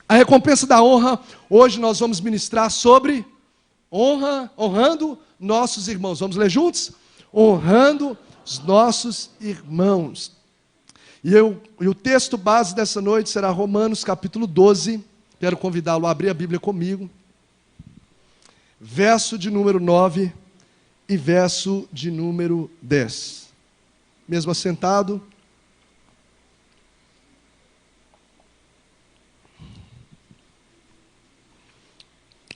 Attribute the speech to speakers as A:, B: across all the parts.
A: A recompensa da honra, hoje nós vamos ministrar sobre honrando nossos irmãos. Vamos ler juntos? Honrando os nossos irmãos. E o texto base dessa noite será Romanos capítulo 12. Quero convidá-lo a abrir a Bíblia comigo. Verso de número 9 e verso de número 10. Mesmo assentado.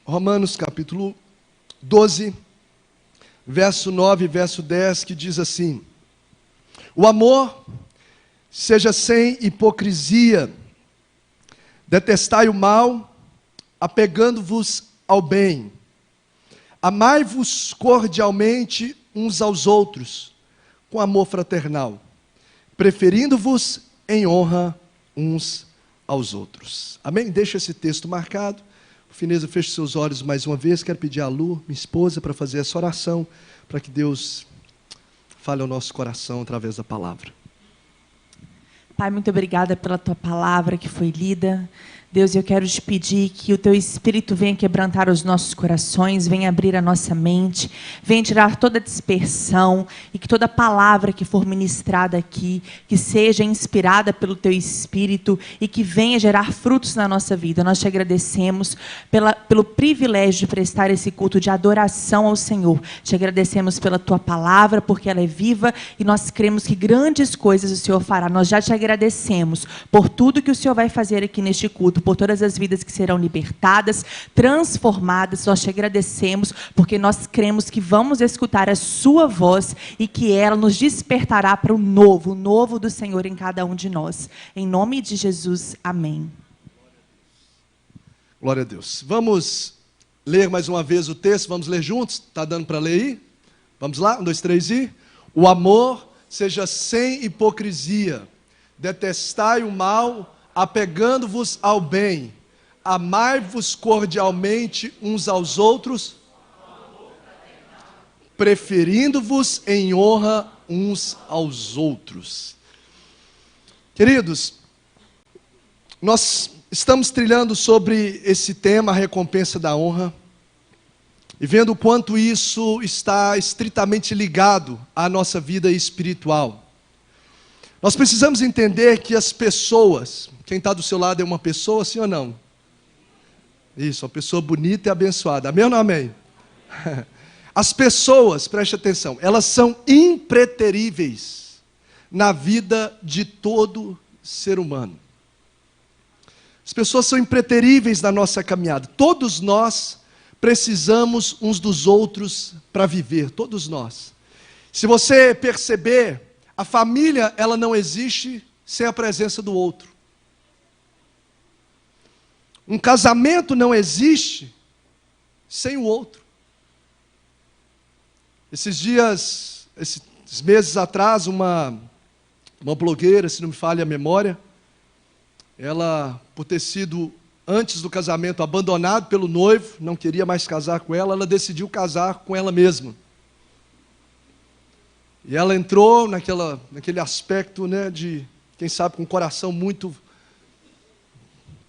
A: Romanos capítulo 12, verso 9 e verso 10, que diz assim: o amor seja sem hipocrisia, detestai o mal, apegando-vos ao bem. Amai-vos cordialmente uns aos outros, com amor fraternal, preferindo-vos em honra uns aos outros. Amém? Deixa esse texto marcado. Fineza, feche seus olhos mais uma vez. Quero pedir a Lu, minha esposa, para fazer essa oração, para que Deus fale ao nosso coração através da palavra.
B: Pai, muito obrigada pela tua palavra que foi lida. Deus, eu quero te pedir que o teu Espírito venha quebrantar os nossos corações, venha abrir a nossa mente, venha tirar toda a dispersão e que toda palavra que for ministrada aqui, que seja inspirada pelo teu Espírito e que venha gerar frutos na nossa vida. Nós te agradecemos pelo privilégio de prestar esse culto de adoração ao Senhor. Te agradecemos pela tua palavra, porque ela é viva e nós cremos que grandes coisas o Senhor fará. Nós já te agradecemos por tudo que o Senhor vai fazer aqui neste culto, por todas as vidas que serão libertadas, transformadas. Nós te agradecemos, porque nós cremos que vamos escutar a sua voz e que ela nos despertará para o novo do Senhor em cada um de nós. Em nome de Jesus, amém.
A: Glória a Deus. Vamos ler mais uma vez o texto, vamos ler juntos? Está dando para ler aí? Vamos lá? 1, 2, 3 e... o amor seja sem hipocrisia, detestai o mal, apegando-vos ao bem, amai-vos cordialmente uns aos outros, preferindo-vos em honra uns aos outros. Queridos, nós estamos trilhando sobre esse tema, a recompensa da honra, e vendo o quanto isso está estritamente ligado à nossa vida espiritual. Nós precisamos entender que as pessoas, quem está do seu lado é uma pessoa, sim ou não? Isso, uma pessoa bonita e abençoada. Amém ou não amém? As pessoas, preste atenção, elas são impreteríveis na vida de todo ser humano. As pessoas são impreteríveis na nossa caminhada. Todos nós precisamos uns dos outros para viver, todos nós. Se você perceber, a família, ela não existe sem a presença do outro. Um casamento não existe sem o outro. Esses meses atrás, uma blogueira, se não me falha a memória, ela, por ter sido, antes do casamento, abandonado pelo noivo, não queria mais casar com ela decidiu casar com ela mesma. E ela entrou naquele aspecto, né, de, quem sabe, com o coração muito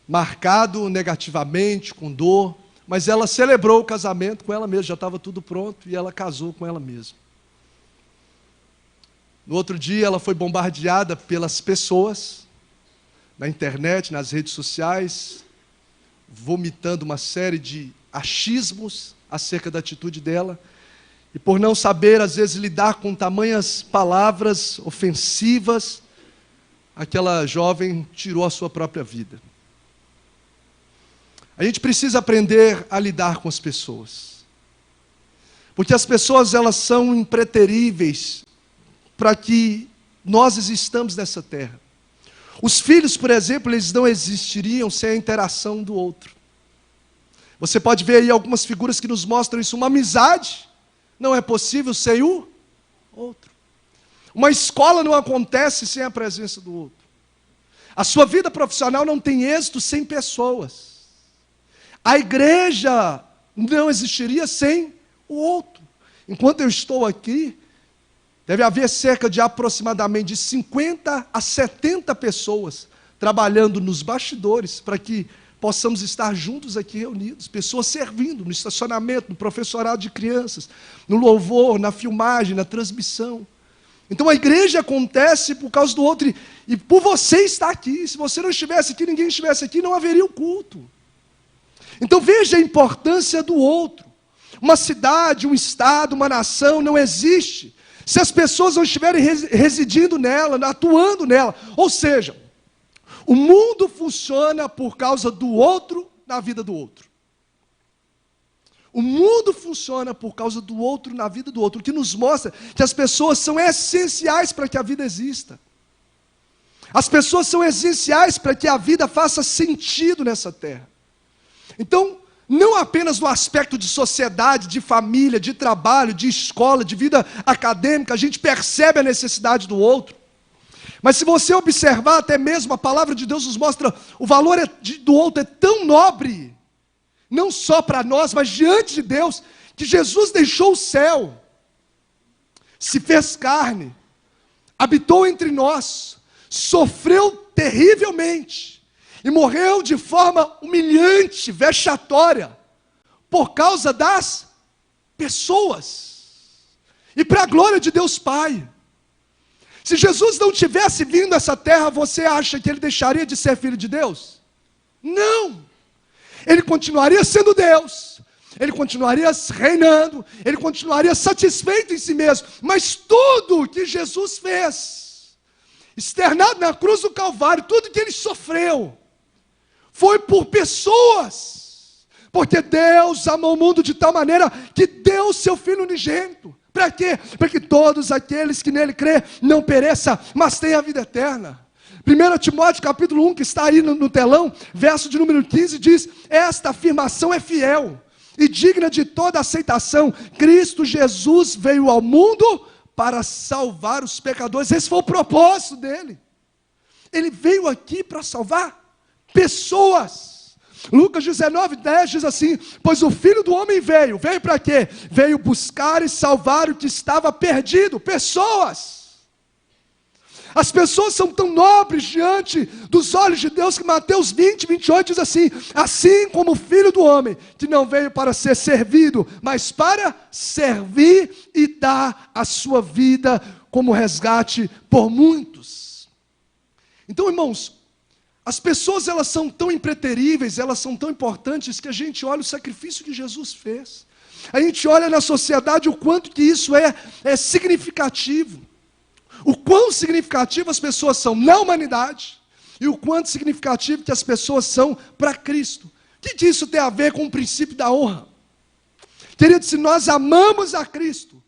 A: marcado negativamente, com dor, mas ela celebrou o casamento com ela mesma, já estava tudo pronto, e ela casou com ela mesma. No outro dia, ela foi bombardeada pelas pessoas, na internet, nas redes sociais, vomitando uma série de achismos acerca da atitude dela, e por não saber, às vezes, lidar com tamanhas palavras ofensivas, aquela jovem tirou a sua própria vida. A gente precisa aprender a lidar com as pessoas. Porque as pessoas, elas são impreteríveis para que nós existamos nessa terra. Os filhos, por exemplo, eles não existiriam sem a interação do outro. Você pode ver aí algumas figuras que nos mostram isso. Uma amizade não é possível sem o outro. Uma escola não acontece sem a presença do outro. A sua vida profissional não tem êxito sem pessoas. A igreja não existiria sem o outro. Enquanto eu estou aqui, deve haver cerca de aproximadamente de 50 a 70 pessoas trabalhando nos bastidores para que possamos estar juntos aqui reunidos, pessoas servindo no estacionamento, no professorado de crianças, no louvor, na filmagem, na transmissão. Então a igreja acontece por causa do outro e por você estar aqui. Se você não estivesse aqui, ninguém estivesse aqui, não haveria o culto. Então veja a importância do outro. Uma cidade, um estado, uma nação não existe se as pessoas não estiverem residindo nela, atuando nela. Ou seja, o mundo funciona por causa do outro na vida do outro. O mundo funciona por causa do outro na vida do outro, o que nos mostra que as pessoas são essenciais para que a vida exista. As pessoas são essenciais para que a vida faça sentido nessa terra. Então, não apenas no aspecto de sociedade, de família, de trabalho, de escola, de vida acadêmica, a gente percebe a necessidade do outro. Mas se você observar, até mesmo a palavra de Deus nos mostra, o valor do outro é tão nobre, não só para nós, mas diante de Deus, que Jesus deixou o céu, se fez carne, habitou entre nós, sofreu terrivelmente, e morreu de forma humilhante, vexatória, por causa das pessoas, e para a glória de Deus Pai. Se Jesus não tivesse vindo a essa terra, você acha que ele deixaria de ser filho de Deus? Não! Ele continuaria sendo Deus, ele continuaria reinando, ele continuaria satisfeito em si mesmo, mas tudo que Jesus fez, externado na cruz do Calvário, tudo que ele sofreu, foi por pessoas, porque Deus amou o mundo de tal maneira que deu o seu Filho unigênito. Para quê? Para que todos aqueles que nele crê não pereçam, mas tenham a vida eterna. 1 Timóteo capítulo 1, que está aí no telão, verso de número 15, diz: esta afirmação é fiel e digna de toda aceitação. Cristo Jesus veio ao mundo para salvar os pecadores. Esse foi o propósito dele. Ele veio aqui para salvar pessoas. Lucas 19:10 diz assim: pois o Filho do Homem veio para quê? Veio buscar e salvar o que estava perdido, pessoas. As pessoas são tão nobres diante dos olhos de Deus que Mateus 20:28 diz assim: assim como o Filho do Homem, que não veio para ser servido, mas para servir e dar a sua vida como resgate por muitos. Então, irmãos, as pessoas, elas são tão impreteríveis, elas são tão importantes, que a gente olha o sacrifício que Jesus fez. A gente olha na sociedade o quanto que isso é significativo. O quão significativo as pessoas são na humanidade e o quanto significativo que as pessoas são para Cristo. O que isso tem a ver com o princípio da honra? Querido, se nós amamos a Cristo,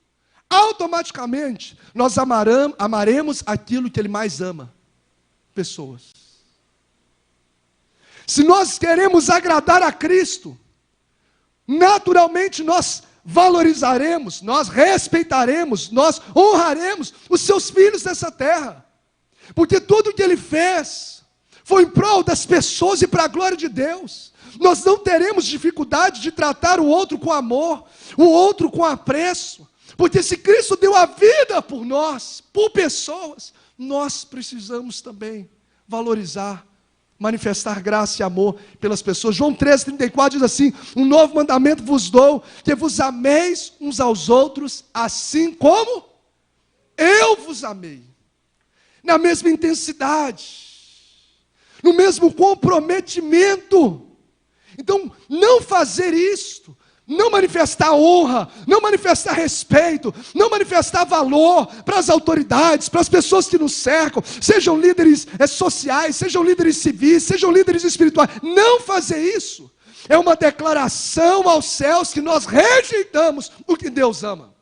A: automaticamente nós amaremos aquilo que Ele mais ama: pessoas. Se nós queremos agradar a Cristo, naturalmente nós valorizaremos, nós respeitaremos, nós honraremos os seus filhos nessa terra, porque tudo o que ele fez foi em prol das pessoas e para a glória de Deus. Nós não teremos dificuldade de tratar o outro com amor, o outro com apreço, porque se Cristo deu a vida por nós, por pessoas, nós precisamos também valorizar, manifestar graça e amor pelas pessoas. João 13:34 diz assim: um novo mandamento vos dou, que vos ameis uns aos outros, assim como eu vos amei. Na mesma intensidade, no mesmo comprometimento. Então, não fazer isto, não manifestar honra, não manifestar respeito, não manifestar valor para as autoridades, para as pessoas que nos cercam, sejam líderes sociais, sejam líderes civis, sejam líderes espirituais. Não fazer isso é uma declaração aos céus que nós rejeitamos o que Deus ama.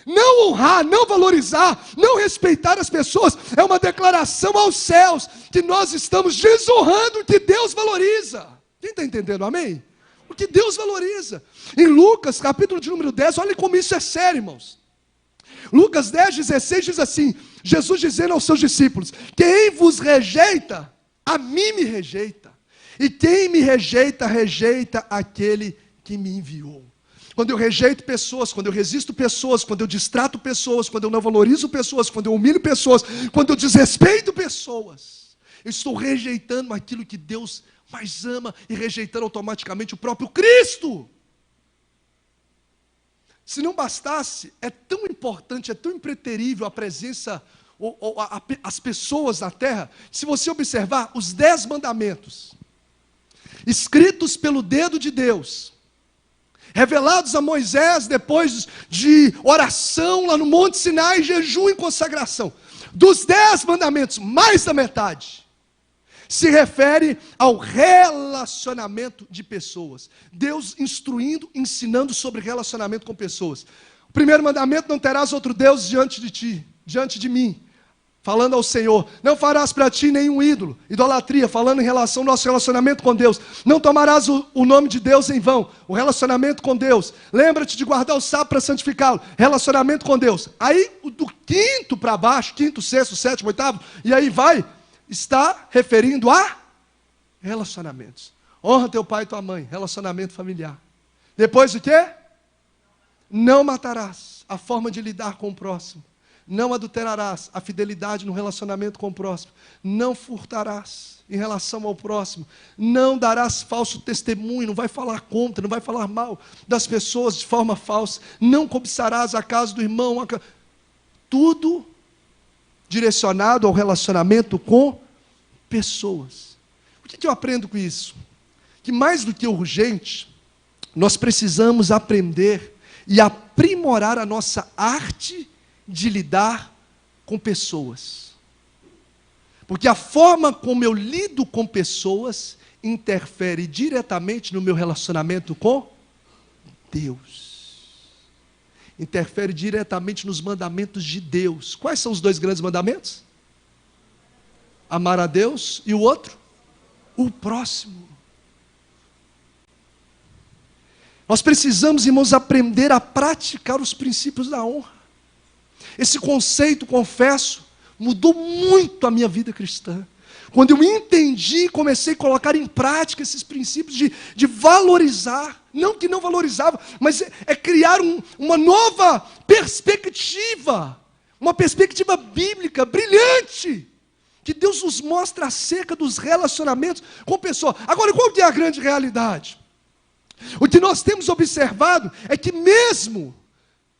A: Não honrar, não valorizar, não respeitar as pessoas é uma declaração aos céus que nós estamos desonrando o que Deus valoriza. Quem está entendendo? Amém? O que Deus valoriza. Em Lucas, capítulo de número 10, olha como isso é sério, irmãos. Lucas 10:16 diz assim: Jesus dizendo aos seus discípulos: quem vos rejeita, a mim me rejeita. E quem me rejeita, rejeita aquele que me enviou. Quando eu rejeito pessoas, quando eu resisto pessoas, quando eu distrato pessoas, quando eu não valorizo pessoas, quando eu humilho pessoas, quando eu desrespeito pessoas, Eu estou rejeitando aquilo que Deus mais ama e rejeitando automaticamente o próprio Cristo. Se não bastasse, é tão importante, é tão impreterível a presença, as pessoas na terra. Se você observar os 10 mandamentos, escritos pelo dedo de Deus, revelados a Moisés depois de oração lá no Monte Sinai, jejum e consagração. Dos 10 mandamentos, mais da metade se refere ao relacionamento de pessoas. Deus instruindo, ensinando sobre relacionamento com pessoas. O primeiro mandamento: não terás outro Deus diante de ti, diante de mim. Falando ao Senhor, não farás para ti nenhum ídolo. Idolatria, falando em relação ao nosso relacionamento com Deus. Não tomarás o nome de Deus em vão. O relacionamento com Deus. Lembra-te de guardar o sábado para santificá-lo. Relacionamento com Deus. Aí, do 5º para baixo, 5º, 6º, 7º, 8º, e aí vai, está referindo a relacionamentos. Honra teu pai e tua mãe. Relacionamento familiar. Depois o quê? Não matarás. A forma de lidar com o próximo. Não adulterarás, a fidelidade no relacionamento com o próximo. Não furtarás em relação ao próximo. Não darás falso testemunho, não vai falar contra, não vai falar mal das pessoas de forma falsa. Não cobiçarás a casa do irmão. Tudo direcionado ao relacionamento com pessoas. O que eu aprendo com isso? Que mais do que urgente, nós precisamos aprender e aprimorar a nossa arte de lidar com pessoas. Porque a forma como eu lido com pessoas interfere diretamente no meu relacionamento com Deus. Interfere diretamente nos mandamentos de Deus. Quais são os 2 grandes mandamentos? Amar a Deus e o outro? O próximo. Nós precisamos, irmãos, aprender a praticar os princípios da honra. Esse conceito, confesso, mudou muito a minha vida cristã. Quando eu entendi e comecei a colocar em prática esses princípios de valorizar, não que não valorizava, mas é criar uma nova perspectiva, uma perspectiva bíblica brilhante, que Deus nos mostra acerca dos relacionamentos com pessoas. Agora, qual que é a grande realidade? O que nós temos observado é que mesmo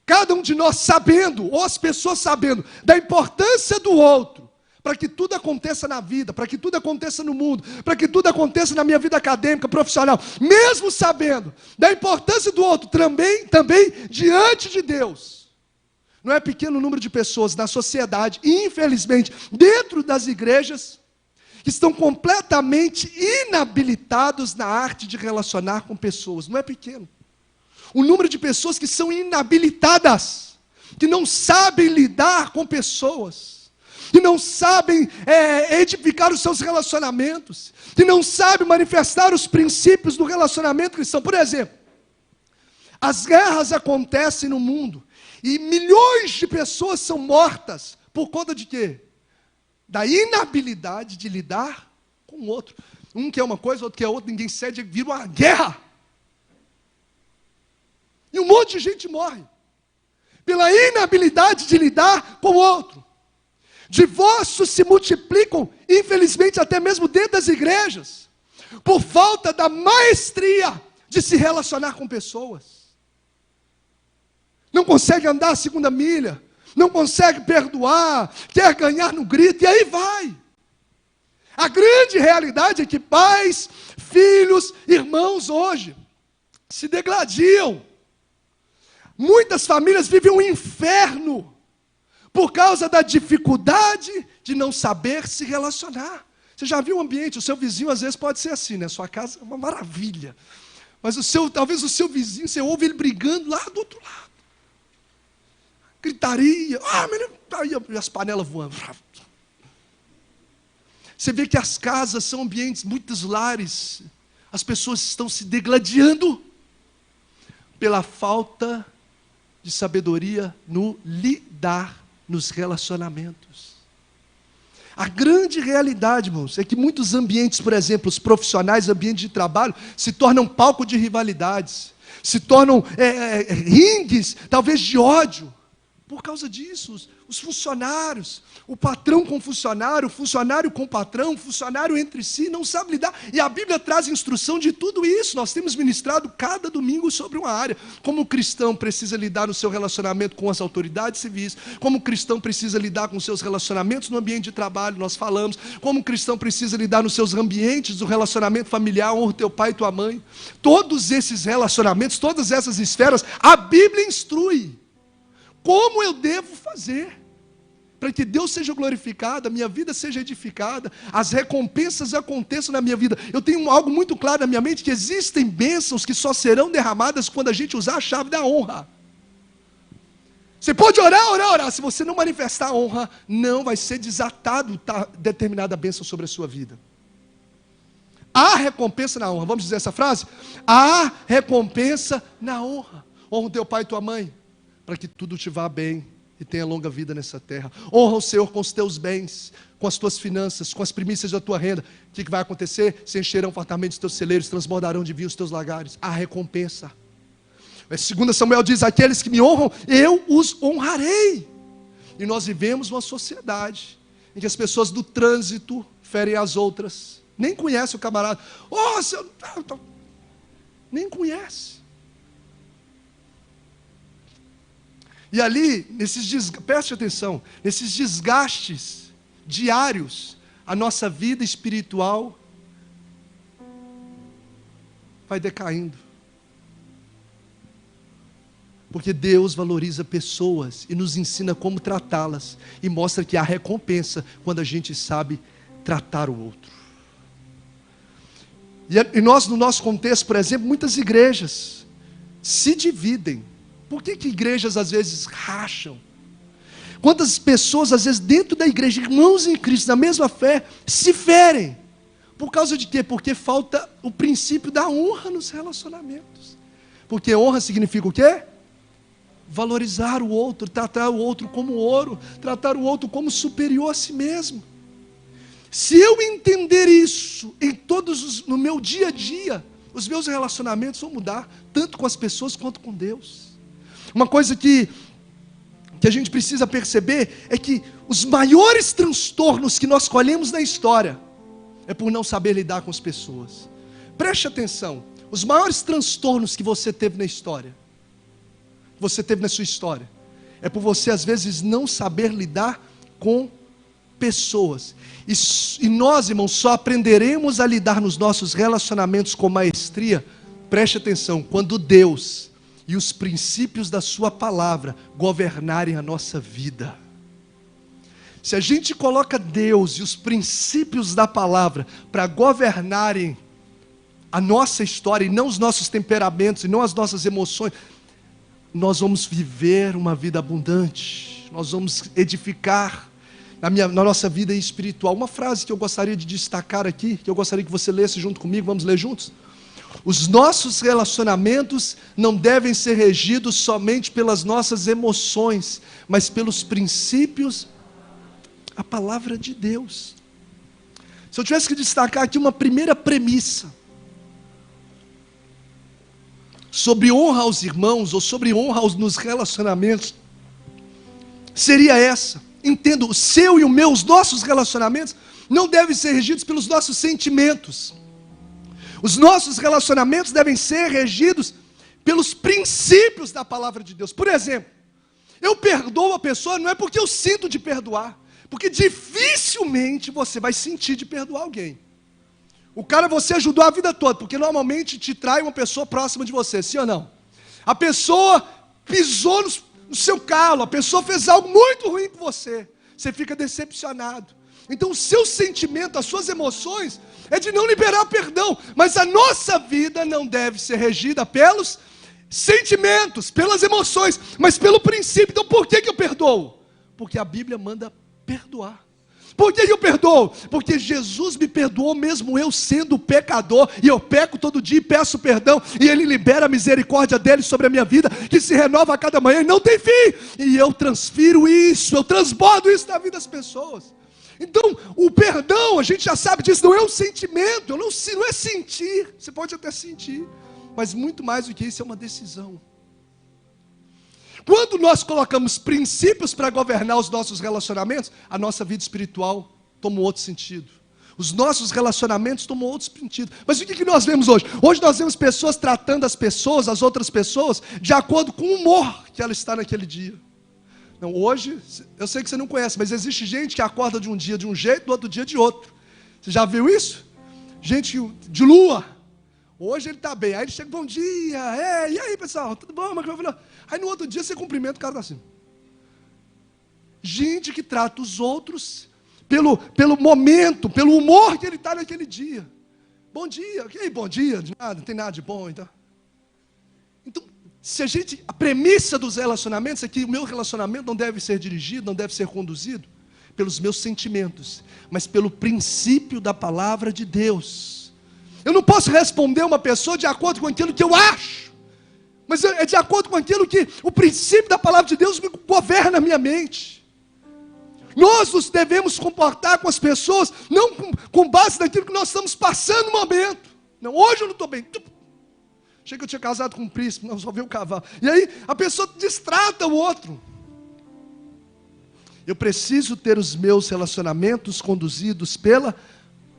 A: cada um de nós sabendo, ou as pessoas sabendo, da importância do outro, para que tudo aconteça na vida, para que tudo aconteça no mundo, para que tudo aconteça na minha vida acadêmica, profissional, mesmo sabendo da importância do outro, também diante de Deus. Não é pequeno número de pessoas na sociedade, e infelizmente, dentro das igrejas, que estão completamente inabilitados na arte de relacionar com pessoas. Não é pequeno. O número de pessoas que são inabilitadas, que não sabem lidar com pessoas, que não sabem edificar os seus relacionamentos, que não sabem manifestar os princípios do relacionamento cristão. Por exemplo, as guerras acontecem no mundo e milhões de pessoas são mortas por conta de quê? Da inabilidade de lidar com o outro. Um quer uma coisa, outro quer outra, ninguém cede, vira uma guerra. E um monte de gente morre pela inabilidade de lidar com o outro. Divórcios se multiplicam, infelizmente, até mesmo dentro das igrejas, por falta da maestria de se relacionar com pessoas. Não consegue andar a 2ª milha, não consegue perdoar, quer ganhar no grito, e aí vai. A grande realidade é que pais, filhos, irmãos hoje se degladiam. Muitas famílias vivem um inferno por causa da dificuldade de não saber se relacionar. Você já viu o ambiente? O seu vizinho às vezes pode ser assim, né? Sua casa é uma maravilha. Mas talvez o seu vizinho, você ouve ele brigando lá do outro lado. Gritaria, aí as panelas voando. Você vê que as casas são ambientes, muitos lares, as pessoas estão se degladiando pela falta de sabedoria no lidar, nos relacionamentos. A grande realidade, irmãos, é que muitos ambientes, por exemplo, os profissionais, ambientes de trabalho, se tornam palco de rivalidades, se tornam ringues, talvez de ódio. Por causa disso, os funcionários, o patrão com o funcionário com o patrão, o funcionário entre si, não sabe lidar. E a Bíblia traz instrução de tudo isso. Nós temos ministrado cada domingo sobre uma área. Como o cristão precisa lidar no seu relacionamento com as autoridades civis, como o cristão precisa lidar com os seus relacionamentos no ambiente de trabalho, nós falamos, como o cristão precisa lidar nos seus ambientes do relacionamento familiar, honra teu pai e tua mãe. Todos esses relacionamentos, todas essas esferas, a Bíblia instrui. Como eu devo fazer para que Deus seja glorificado, a minha vida seja edificada, as recompensas aconteçam na minha vida. Eu tenho algo muito claro na minha mente, que existem bênçãos que só serão derramadas quando a gente usar a chave da honra. Você pode orar, se você não manifestar a honra, não vai ser desatado determinada bênção sobre a sua vida. Há recompensa na honra, vamos dizer essa frase? Há recompensa na honra. Honra o teu pai e tua mãe, para que tudo te vá bem e tenha longa vida nessa terra. Honra o Senhor com os teus bens, com as tuas finanças, com as primícias da tua renda. O que vai acontecer? Se encherão fartamente os teus celeiros, transbordarão de vinho os teus lagares. Há recompensa. 2 Samuel diz, aqueles que me honram, eu os honrarei. E nós vivemos uma sociedade em que as pessoas do trânsito ferem as outras. Nem conhece o camarada. Oh, seu... Nem conhece. E ali, preste atenção, nesses desgastes diários, a nossa vida espiritual vai decaindo. Porque Deus valoriza pessoas e nos ensina como tratá-las. E mostra que há recompensa quando a gente sabe tratar o outro. E nós, no nosso contexto, por exemplo, muitas igrejas se dividem. Por que igrejas às vezes racham? Quantas pessoas às vezes dentro da igreja, irmãos em Cristo, na mesma fé, se ferem? Por causa de quê? Porque falta o princípio da honra nos relacionamentos. Porque honra significa o quê? Valorizar o outro, tratar o outro como ouro, tratar o outro como superior a si mesmo. Se eu entender isso no meu dia a dia, os meus relacionamentos vão mudar, tanto com as pessoas quanto com Deus. Uma coisa que a gente precisa perceber é que os maiores transtornos que nós colhemos na história é por não saber lidar com as pessoas. Preste atenção, os maiores transtornos que você teve na história, na sua história, é por você às vezes não saber lidar com pessoas. E nós, irmãos, só aprenderemos a lidar nos nossos relacionamentos com maestria, preste atenção, quando Deus e os princípios da sua palavra governarem a nossa vida. Se a gente coloca Deus e os princípios da palavra para governarem a nossa história, e não os nossos temperamentos, e não as nossas emoções, nós vamos viver uma vida abundante, nós vamos edificar na nossa vida espiritual. Uma frase que eu gostaria de destacar aqui, que eu gostaria que você lesse junto comigo, vamos ler juntos? Os nossos relacionamentos não devem ser regidos somente pelas nossas emoções, mas pelos princípios, a palavra de Deus. Se eu tivesse que destacar aqui uma primeira premissa sobre honra aos irmãos, ou sobre honra nos relacionamentos, seria essa: entendo, o seu e o meu, os nossos relacionamentos não devem ser regidos pelos nossos sentimentos. Os nossos relacionamentos devem ser regidos pelos princípios da palavra de Deus. Por exemplo, eu perdoo a pessoa não é porque eu sinto de perdoar, porque dificilmente você vai sentir de perdoar alguém. O cara você ajudou a vida toda, porque normalmente te trai uma pessoa próxima de você, sim ou não? A pessoa pisou no seu calo, a pessoa fez algo muito ruim com você, você fica decepcionado. Então o seu sentimento, as suas emoções, é de não liberar perdão. Mas a nossa vida não deve ser regida pelos sentimentos, pelas emoções, mas pelo princípio. Então por que eu perdoo? Porque a Bíblia manda perdoar. Por que eu perdoo? Porque Jesus me perdoou mesmo eu sendo pecador, e eu peco todo dia e peço perdão, e Ele libera a misericórdia dEle sobre a minha vida, que se renova a cada manhã e não tem fim, e eu transfiro isso, eu transbordo isso na vida das pessoas. Então, o perdão, a gente já sabe disso, não é um sentimento, não é sentir, você pode até sentir, mas muito mais do que isso, é uma decisão. Quando nós colocamos princípios para governar os nossos relacionamentos, a nossa vida espiritual toma outro sentido. Os nossos relacionamentos tomam outro sentido. Mas o que nós vemos hoje? Hoje nós vemos pessoas tratando as outras pessoas, de acordo com o humor que ela está naquele dia. Não, hoje, eu sei que você não conhece, mas existe gente que acorda de um dia de um jeito, do outro dia de outro. Você já viu isso? Gente de lua. Hoje ele está bem. Aí ele chega, bom dia, e aí pessoal, tudo bom? Aí no outro dia você cumprimenta o cara assim. Gente que trata os outros pelo momento, pelo humor que ele está naquele dia. Bom dia, ok? Bom dia, de nada, não tem nada de bom. Então, a premissa dos relacionamentos é que o meu relacionamento não deve ser dirigido, não deve ser conduzido pelos meus sentimentos, mas pelo princípio da palavra de Deus. Eu não posso responder uma pessoa de acordo com aquilo que eu acho, mas é de acordo com aquilo que o princípio da palavra de Deus me governa a minha mente. Nós nos devemos comportar com as pessoas, não com base naquilo que nós estamos passando no momento. Não, hoje eu não estou bem. Achei que eu tinha casado com um príncipe, não, só veio o cavalo. E aí a pessoa distrata o outro. Eu preciso ter os meus relacionamentos conduzidos pela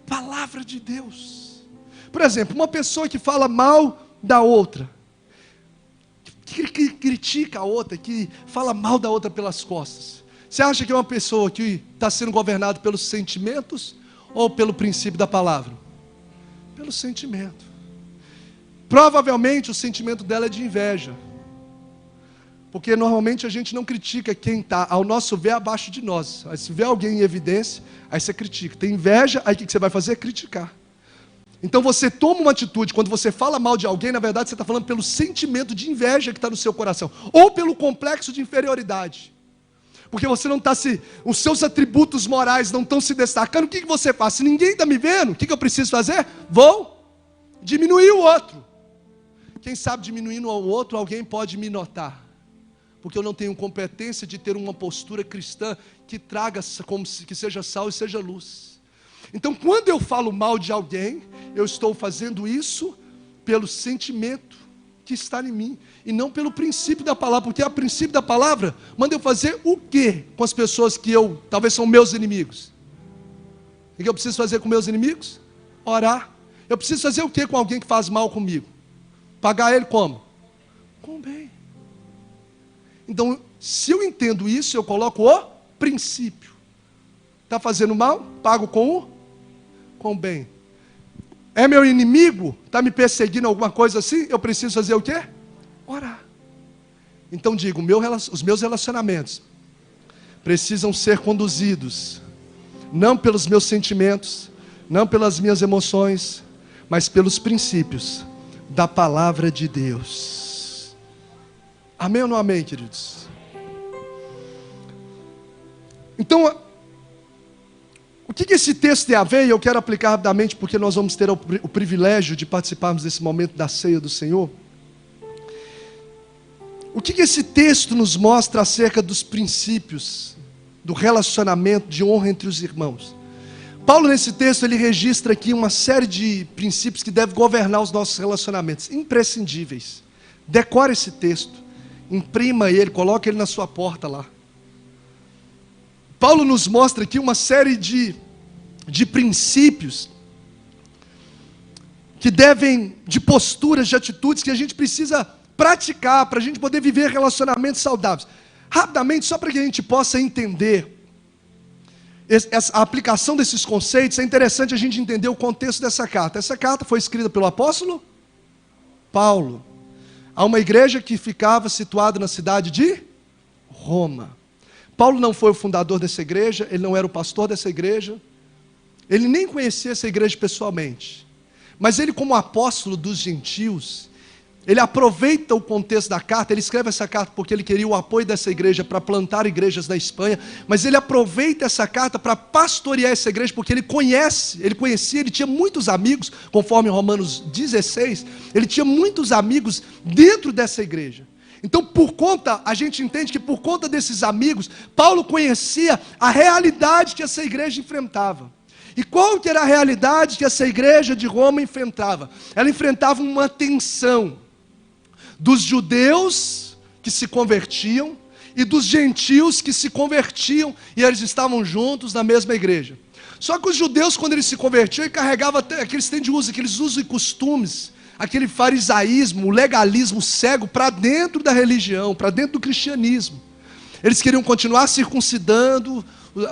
A: palavra de Deus. Por exemplo, uma pessoa que fala mal da outra, que critica a outra, que fala mal da outra pelas costas. Você acha que é uma pessoa que está sendo governada pelos sentimentos ou pelo princípio da palavra? Pelo sentimento. Provavelmente o sentimento dela é de inveja. Porque normalmente a gente não critica quem está ao nosso ver abaixo de nós. Aí se vê alguém em evidência, aí você critica. Tem inveja, aí o que você vai fazer? Criticar. Então você toma uma atitude, quando você fala mal de alguém, na verdade você está falando pelo sentimento de inveja que está no seu coração. Ou pelo complexo de inferioridade. Porque você não está os seus atributos morais não estão se destacando. O que você faz? Se ninguém está me vendo, o que eu preciso fazer? Vou diminuir o outro. Quem sabe diminuindo o outro, alguém pode me notar. Porque eu não tenho competência de ter uma postura cristã que traga, que seja sal e seja luz. Então, quando eu falo mal de alguém, eu estou fazendo isso pelo sentimento que está em mim, e não pelo princípio da palavra, porque a princípio da palavra manda eu fazer o quê com as pessoas que talvez são meus inimigos? O que eu preciso fazer com meus inimigos? Orar. Eu preciso fazer o quê com alguém que faz mal comigo? Pagar ele como? Com bem. Então, se eu entendo isso, eu coloco o princípio. Está fazendo mal? Pago com bem. É meu inimigo? Está me perseguindo alguma coisa assim? Eu preciso fazer o quê? Orar. Então digo, os meus relacionamentos precisam ser conduzidos, não pelos meus sentimentos, não pelas minhas emoções, mas pelos princípios da palavra de Deus. Amém ou não amém, queridos? Então, o que esse texto tem a ver? E eu quero aplicar rapidamente, porque nós vamos ter o privilégio de participarmos desse momento da ceia do Senhor. O que esse texto nos mostra acerca dos princípios do relacionamento de honra entre os irmãos? Paulo, nesse texto, ele registra aqui uma série de princípios que devem governar os nossos relacionamentos, imprescindíveis. Decore esse texto, imprima ele, coloque ele na sua porta lá. Paulo nos mostra aqui uma série de princípios que devem, de posturas, de atitudes que a gente precisa praticar para a gente poder viver relacionamentos saudáveis. Rapidamente, só para que a gente possa entender a aplicação desses conceitos, é interessante a gente entender o contexto dessa carta. Essa carta foi escrita pelo apóstolo Paulo a uma igreja que ficava situada na cidade de Roma. Paulo não foi o fundador dessa igreja, ele não era o pastor dessa igreja, ele nem conhecia essa igreja pessoalmente. Mas ele, como apóstolo dos gentios, ele aproveita o contexto da carta, ele escreve essa carta porque ele queria o apoio dessa igreja para plantar igrejas na Espanha, mas ele aproveita essa carta para pastorear essa igreja, porque ele conhecia, ele tinha muitos amigos, conforme Romanos 16, ele tinha muitos amigos dentro dessa igreja. Então, a gente entende que por conta desses amigos, Paulo conhecia a realidade que essa igreja enfrentava. E qual que era a realidade que essa igreja de Roma enfrentava? Ela enfrentava uma tensão dos judeus que se convertiam e dos gentios que se convertiam, e eles estavam juntos na mesma igreja. Só que os judeus, quando eles se convertiam, eles carregavam aqueles aqueles usos e costumes, aquele farisaísmo, o legalismo cego para dentro da religião, para dentro do cristianismo. Eles queriam continuar circuncidando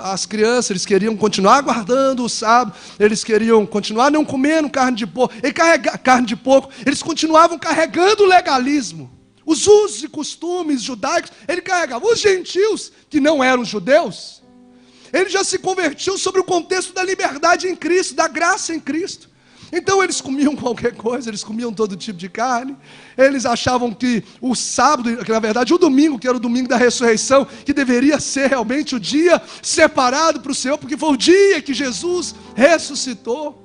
A: as crianças, eles queriam continuar guardando o sábado, eles queriam continuar não comendo carne de porco, eles continuavam carregando o legalismo, os usos e costumes judaicos, ele carregava. Os gentios, que não eram judeus, eles já se convertiam sobre o contexto da liberdade em Cristo, da graça em Cristo. Então eles comiam qualquer coisa, eles comiam todo tipo de carne, eles achavam que o sábado, que na verdade o domingo, que era o domingo da ressurreição, que deveria ser realmente o dia separado para o Senhor, porque foi o dia que Jesus ressuscitou.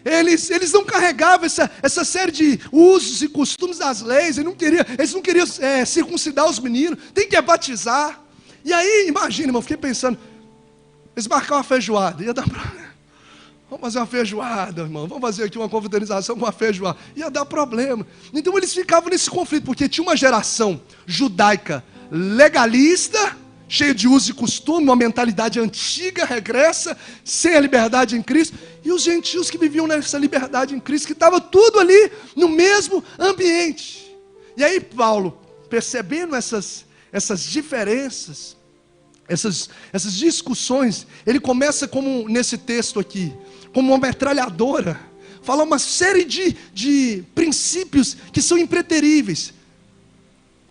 A: Eles não carregavam essa série de usos e costumes das leis, eles não queriam circuncidar os meninos, tem que batizar. E aí, imagina, irmão, fiquei pensando, eles marcaram uma feijoada, ia dar problema. Vamos fazer uma feijoada, irmão, vamos fazer aqui uma confraternização com uma feijoada, ia dar problema. Então eles ficavam nesse conflito, porque tinha uma geração judaica legalista, cheia de uso e costume, uma mentalidade antiga, regressa, sem a liberdade em Cristo, e os gentios que viviam nessa liberdade em Cristo, que estava tudo ali no mesmo ambiente. E aí Paulo, percebendo essas diferenças, essas discussões, ele começa como nesse texto aqui, como uma metralhadora, fala uma série de princípios que são impreteríveis,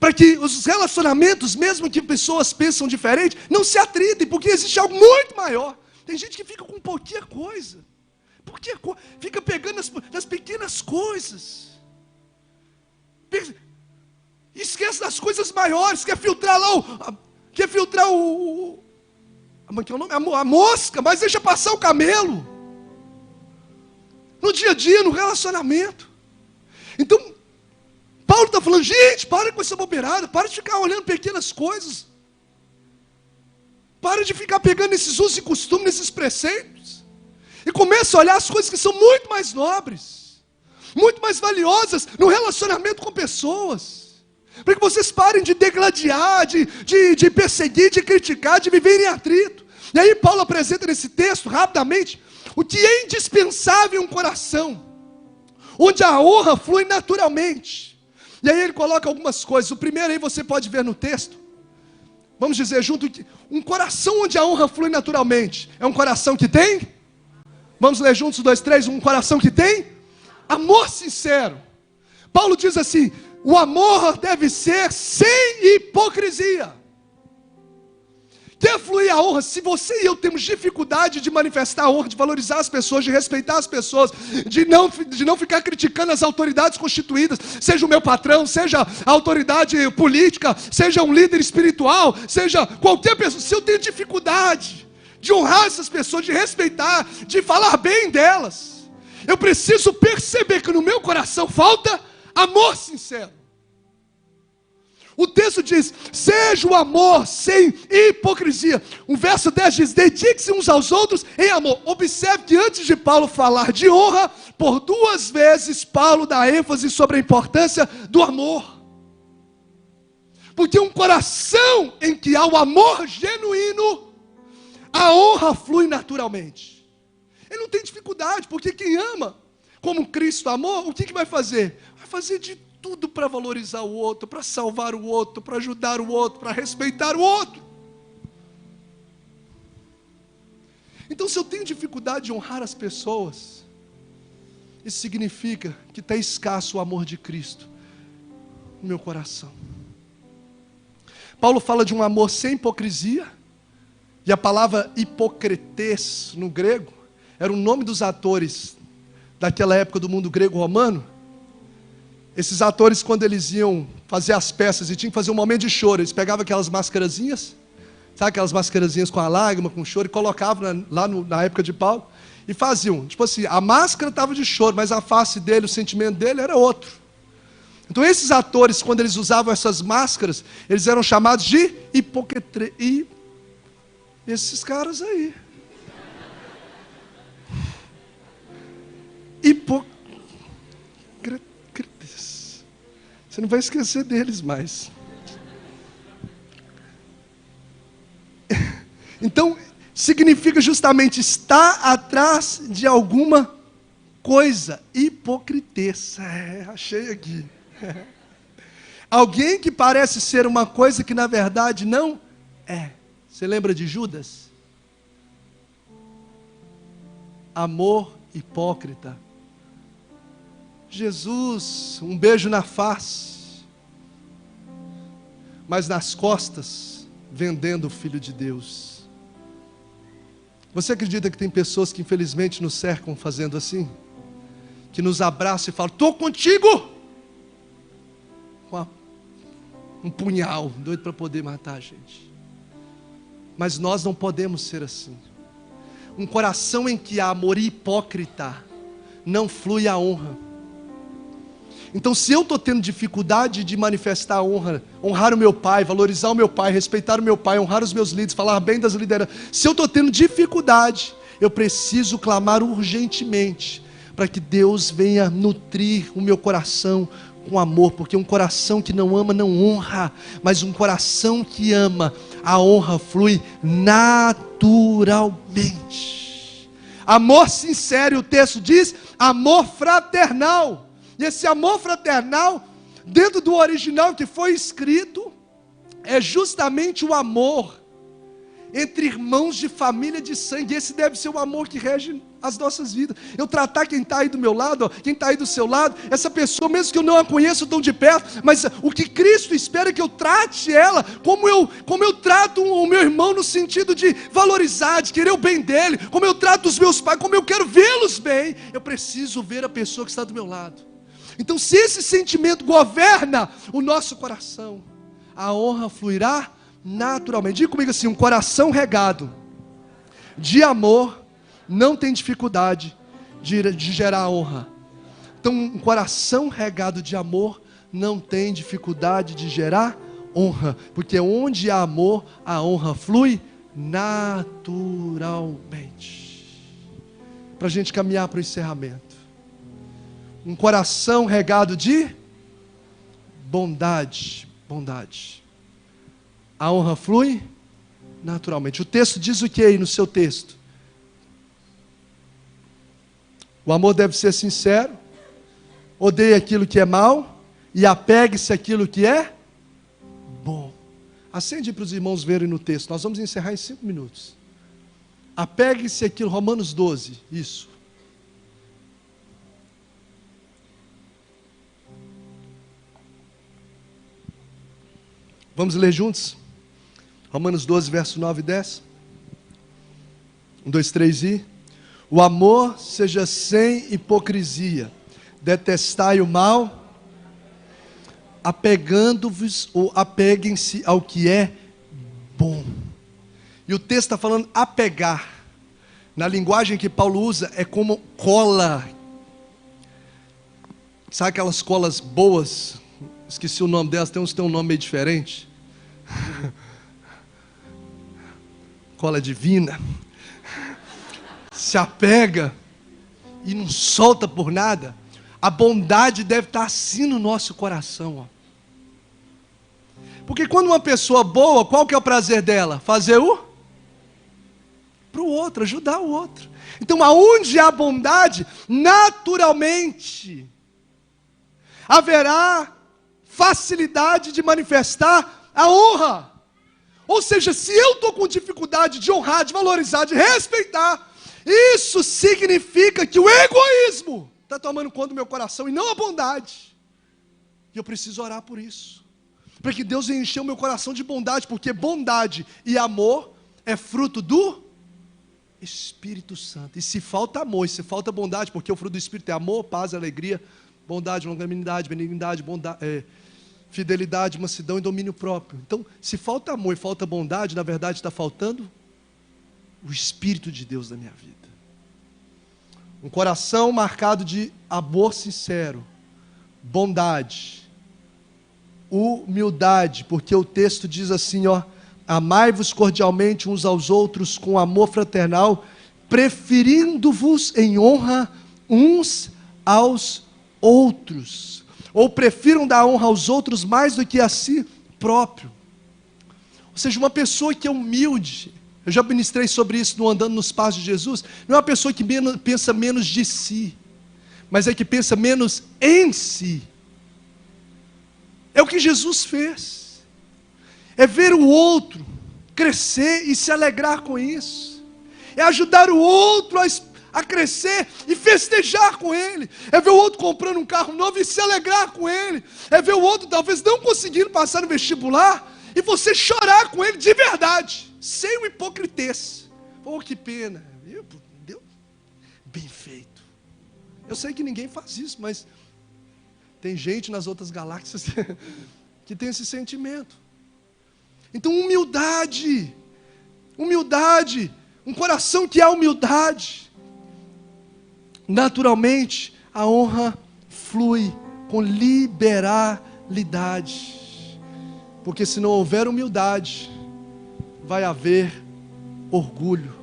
A: para que os relacionamentos, mesmo que pessoas pensam diferente, não se atritem, porque existe algo muito maior. Tem gente que fica com pouquinha coisa, fica pegando nas pequenas coisas, esquece das coisas maiores, quer filtrar lá a mosca, mas deixa passar o camelo. No dia a dia, no relacionamento. Então, Paulo está falando, gente, para com essa bobeirada, para de ficar olhando pequenas coisas. Para de ficar pegando esses usos e costumes, esses preceitos. E começa a olhar as coisas que são muito mais nobres, muito mais valiosas no relacionamento com pessoas. Para que vocês parem de degladiar, de perseguir, de criticar, de viver em atrito. E aí Paulo apresenta nesse texto, rapidamente, o que é indispensável em um coração, onde a honra flui naturalmente. E aí ele coloca algumas coisas. O primeiro aí você pode ver no texto. Vamos dizer junto, um coração onde a honra flui naturalmente. É um coração que tem? Vamos ler juntos, 2, 3. Um coração que tem amor sincero. Paulo diz assim, o amor deve ser sem hipocrisia. Quer fluir a honra? Se você e eu temos dificuldade de manifestar a honra, de valorizar as pessoas, de respeitar as pessoas, de não ficar criticando as autoridades constituídas, seja o meu patrão, seja a autoridade política, seja um líder espiritual, seja qualquer pessoa, se eu tenho dificuldade de honrar essas pessoas, de respeitar, de falar bem delas, eu preciso perceber que no meu coração falta amor sincero. O texto diz, seja o amor sem hipocrisia. O verso 10 diz, dedique-se uns aos outros em amor. Observe que antes de Paulo falar de honra, por 2 vezes Paulo dá ênfase sobre a importância do amor. Porque um coração em que há o amor genuíno, a honra flui naturalmente. Ele não tem dificuldade, porque quem ama como Cristo amou, o que vai fazer? Vai fazer de tudo para valorizar o outro, para salvar o outro, para ajudar o outro, para respeitar o outro. Então, se eu tenho dificuldade de honrar as pessoas, isso significa que está escasso o amor de Cristo no meu coração. Paulo fala de um amor sem hipocrisia, e a palavra hipocretes no grego era o nome dos atores daquela época do mundo grego-romano. Esses atores, quando eles iam fazer as peças e tinham que fazer um momento de choro, eles pegavam aquelas mascarazinhas, sabe aquelas mascarazinhas com a lágrima, com choro, e colocavam na época de Paulo, e faziam, tipo assim, a máscara estava de choro, mas a face dele, o sentimento dele era outro. Então esses atores, quando eles usavam essas máscaras, eles eram chamados de esses caras aí. Você não vai esquecer deles mais. Então, significa justamente estar atrás de alguma coisa. Hipocriteza. Achei aqui. Alguém que parece ser uma coisa que na verdade não é. Você lembra de Judas? Amor hipócrita. Jesus, um beijo na face, mas nas costas, vendendo o Filho de Deus. Você acredita que tem pessoas que infelizmente nos cercam fazendo assim? Que nos abraçam e falam, estou contigo! Com um punhal, doido para poder matar a gente. Mas nós não podemos ser assim. Um coração em que há amor hipócrita, não flui a honra. Então, se eu estou tendo dificuldade de manifestar a honra, honrar o meu pai, valorizar o meu pai, respeitar o meu pai, honrar os meus líderes, falar bem das lideranças, se eu estou tendo dificuldade, eu preciso clamar urgentemente para que Deus venha nutrir o meu coração com amor, porque um coração que não ama não honra, mas um coração que ama, a honra flui naturalmente. Amor sincero, o texto diz, amor fraternal. E esse amor fraternal, dentro do original que foi escrito, é justamente o amor entre irmãos de família de sangue. Esse deve ser o amor que rege as nossas vidas. Eu tratar quem está aí do meu lado, quem está aí do seu lado, essa pessoa, mesmo que eu não a conheça tão de perto, mas o que Cristo espera é que eu trate ela, como eu trato o meu irmão no sentido de valorizar, de querer o bem dele, como eu trato os meus pais, como eu quero vê-los bem, eu preciso ver a pessoa que está do meu lado. Então, se esse sentimento governa o nosso coração, a honra fluirá naturalmente. Diga comigo assim, um coração regado de amor não tem dificuldade de gerar honra. Então, um coração regado de amor não tem dificuldade de gerar honra, porque onde há amor, a honra flui naturalmente. Para a gente caminhar para o encerramento. Um coração regado de bondade. A honra flui naturalmente. O texto diz o que aí no seu texto? O amor deve ser sincero, odeie aquilo que é mal e apegue-se àquilo que é bom. Acende para os irmãos verem no texto. Nós vamos encerrar em 5 minutos. Apegue-se àquilo, Romanos 12, isso. Vamos ler juntos? Romanos 12, verso 9 e 10. 1, 2, 3 e... O amor seja sem hipocrisia. Detestai o mal, apegando-vos ou apeguem-se ao que é bom. E o texto está falando apegar. Na linguagem que Paulo usa, é como cola. Sabe aquelas colas boas? Esqueci o nome delas, tem uns que tem um nome meio diferente. Cola divina. Se apega e não solta por nada. A bondade deve estar assim no nosso coração, ó. Porque quando uma pessoa boa, qual que é o prazer dela? Fazer para o outro, ajudar o outro. Então, aonde há bondade, naturalmente haverá facilidade de manifestar a honra. Ou seja, se eu estou com dificuldade de honrar, de valorizar, de respeitar, isso significa que o egoísmo está tomando conta do meu coração e não a bondade. E eu preciso orar por isso, para que Deus venha encher o meu coração de bondade, porque bondade e amor é fruto do Espírito Santo. E se falta amor, e se falta bondade, porque o fruto do Espírito é amor, paz, alegria, bondade, longanimidade, benignidade, bondade, fidelidade, mansidão e domínio próprio. Então, se falta amor e falta bondade, na verdade está faltando o Espírito de Deus na minha vida. Um coração marcado de amor sincero, bondade, humildade, porque o texto diz assim, ó, amai-vos cordialmente uns aos outros com amor fraternal, preferindo-vos em honra uns aos outros. ou prefiram dar honra aos outros mais do que a si próprio. Ou seja, uma pessoa que é humilde, eu já ministrei sobre isso no Andando nos Passos de Jesus, não é uma pessoa que pensa menos de si, mas é que pensa menos em si. É o que Jesus fez. É ver o outro crescer e se alegrar com isso. É ajudar o outro a crescer e festejar com ele. É ver o outro comprando um carro novo e se alegrar com ele. É ver o outro talvez não conseguindo passar no vestibular e você chorar com ele de verdade, sem uma hipocrisia. Oh, que pena. Deu bem feito. Eu sei que ninguém faz isso, mas tem gente nas outras galáxias que tem esse sentimento. Então, humildade, um coração que há humildade. Naturalmente, a honra flui com liberalidade. Porque se não houver humildade, vai haver orgulho.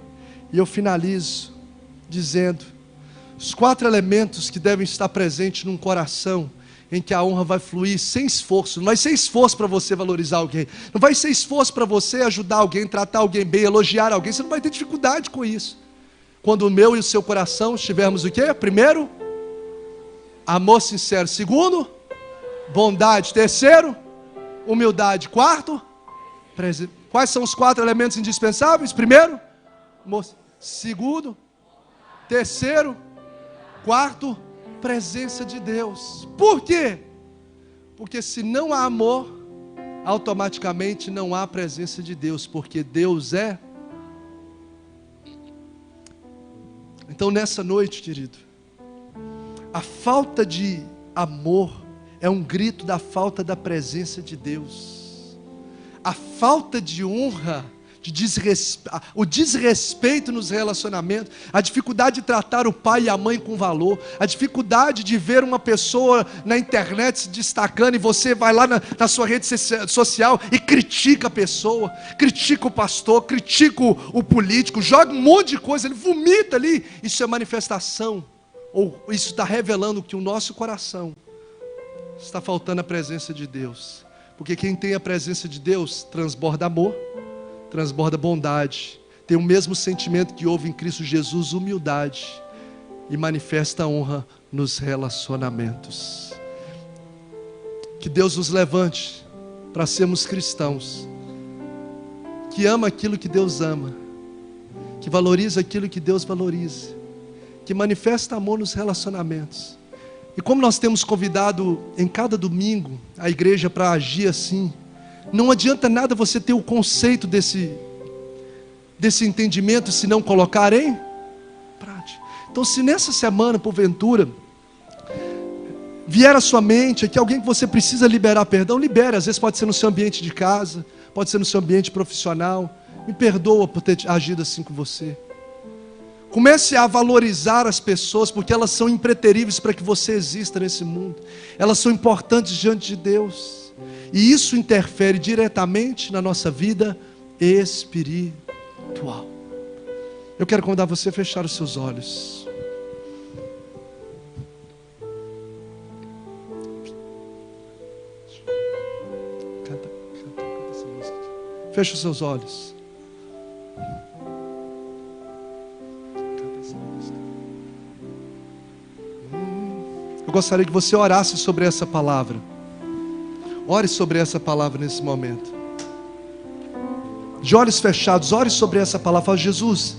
A: E eu finalizo dizendo, os 4 elementos que devem estar presentes num coração em que a honra vai fluir sem esforço. Não vai ser esforço para você valorizar alguém, não vai ser esforço para você ajudar alguém, tratar alguém bem, elogiar alguém. Você não vai ter dificuldade com isso. Quando o meu e o seu coração estivermos o quê? Primeiro, amor sincero. Segundo, bondade. Terceiro, humildade. Quarto, quais são os 4 elementos indispensáveis? Primeiro, amor. Segundo, terceiro, quarto, presença de Deus. Por quê? Porque se não há amor, automaticamente não há presença de Deus, porque Deus é. Então nessa noite, querido, a falta de amor é um grito da falta da presença de Deus. A falta de honra, o desrespeito nos relacionamentos, a dificuldade de tratar o pai e a mãe com valor, a dificuldade de ver uma pessoa na internet se destacando e você vai lá na sua rede social e critica a pessoa, critica o pastor, critica o político, joga um monte de coisa, ele vomita ali. Isso é manifestação, ou isso está revelando que o nosso coração está faltando a presença de Deus. Porque quem tem a presença de Deus transborda amor, transborda bondade, tem o mesmo sentimento que houve em Cristo Jesus, humildade, e manifesta a honra nos relacionamentos. Que Deus nos levante para sermos cristãos, que ama aquilo que Deus ama, que valoriza aquilo que Deus valoriza, que manifesta amor nos relacionamentos. E como nós temos convidado em cada domingo a igreja para agir assim, não adianta nada você ter o conceito desse entendimento se não colocar em prática. Então, se nessa semana, porventura, vier à sua mente aqui alguém que você precisa liberar perdão, libere. Às vezes pode ser no seu ambiente de casa, pode ser no seu ambiente profissional. Me perdoa por ter agido assim com você. Comece a valorizar as pessoas, porque elas são impreteríveis para que você exista nesse mundo. Elas são importantes diante de Deus. E isso interfere diretamente na nossa vida espiritual. Eu quero convidar você a fechar os seus olhos. Canta essa música. Feche os seus olhos. Eu gostaria que você orasse sobre essa palavra. Ore sobre essa palavra nesse momento. De olhos fechados, ore sobre essa palavra. Fala, Jesus,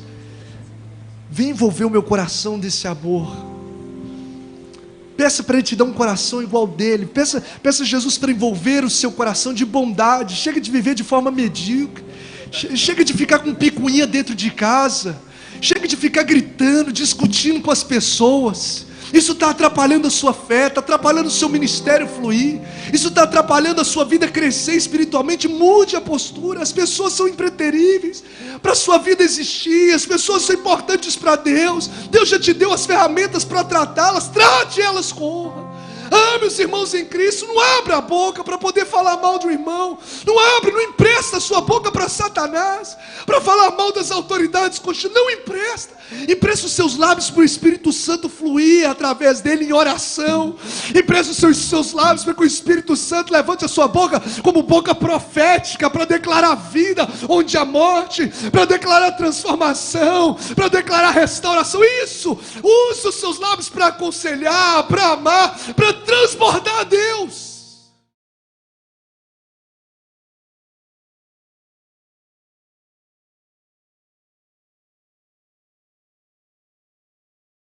A: vem envolver o meu coração desse amor. Peça para Ele te dar um coração igual dele. Peça Jesus para envolver o seu coração de bondade. Chega de viver de forma medíocre. Chega de ficar com picuinha dentro de casa. Chega de ficar gritando, discutindo com as pessoas. Isso está atrapalhando a sua fé, está atrapalhando o seu ministério fluir. Isso está atrapalhando a sua vida crescer espiritualmente. Mude a postura. As pessoas são impreteríveis para a sua vida existir. As pessoas são importantes para Deus. Deus já te deu as ferramentas para tratá-las. Trate elas com honra. ame os irmãos em Cristo, não abra a boca para poder falar mal do irmão. Não empresta a sua boca para Satanás, para falar mal das autoridades constitucionais. Não empresta. Empresta os seus lábios para o Espírito Santo fluir através dele em oração. Empresta os seus lábios para que o Espírito Santo levante a sua boca como boca profética, para declarar vida onde há morte, para declarar transformação, para declarar restauração. Isso, use os seus lábios para aconselhar, para amar, para